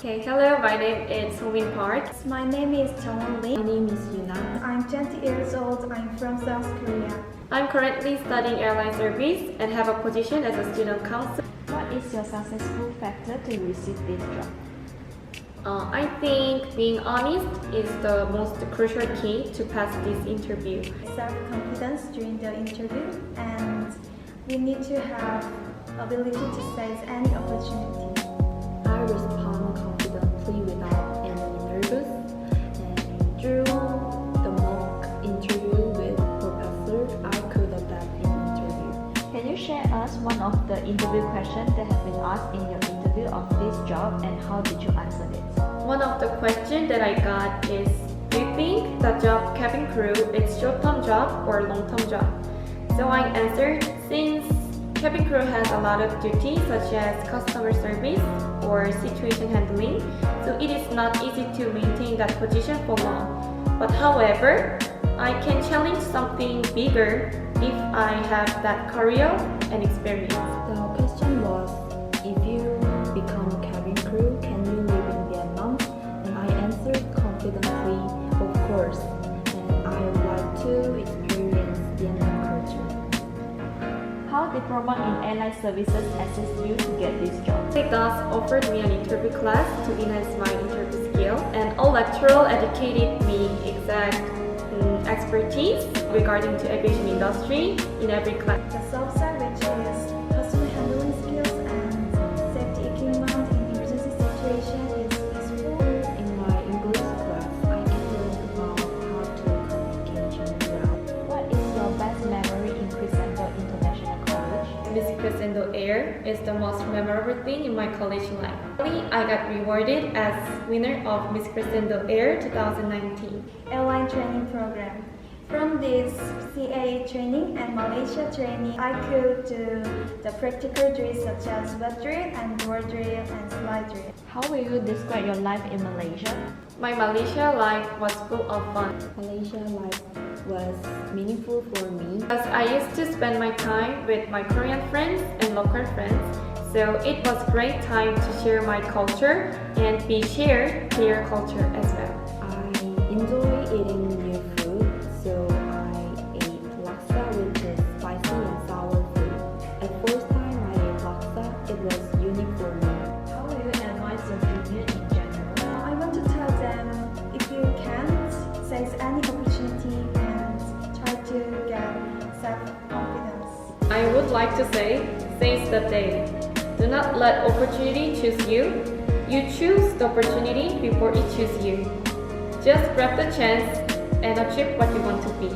Okay, hello, my name is Mina Park. My name is Haide Lee. My name is Yuna. I'm 20 years old. I'm from South Korea. I'm currently studying Airline Services and have a position as a student counsel. What is your successful factor to receive this job? I think being honest is the most crucial key to pass this interview. Self-confidence during the interview, and we need to have ability to seize any opportunity. I respond confidently without any nervous, and through the mock interview with professor, I could adapt in interview. Can you share us one of the interview questions that have been asked in your interview of this job and how did you answer it? One of the questions that I got is, do you think the job cabin crew is short-term job or long-term job? So I answered, since cabin crew has a lot of duties such as customer service or situation handling, so it is not easy to maintain that position for long. But however, I can challenge something bigger if I have that career and experience. The question was, if you become a cabin crew, can you live in Vietnam? And I answered confidently, of course, and I would like to experience Vietnam culture. How Diploma in Airline Services assist you to get this job? They thus offered me an interview class to enhance my interview skill, and a lecturer educated me exact expertise regarding to aviation industry in every class. The soft side, which is customer handling skills and safety equipment in emergency situation, is useful. In my English class, I can learn about how to communicate well. What is your best memory in Crescendo International College? Miss Crescendo Air is the most memorable thing in my college life. I got rewarded as winner of Miss Crescendo Air 2019. Airline training program. From this CAA training and Malaysia training, I could do the practical drills such as wet drill and door drill and slide drill. How will you describe your life in Malaysia? My Malaysia life was full of fun. Malaysia life was meaningful for me. Because I used to spend my time with my Korean friends and local friends, so it was great time to share my culture and be shared their culture as well. I enjoy eating new food, so I ate laksa with this spicy and sour food. At first time I ate laksa, it was unique for me. How will you advise your junior in general? I want to tell them, if you can't seize any opportunity and try to get self-confidence. I would like to say, seize the day. Do not let opportunity choose you. You choose the opportunity before it chooses you. Just grab the chance and achieve what you want to be.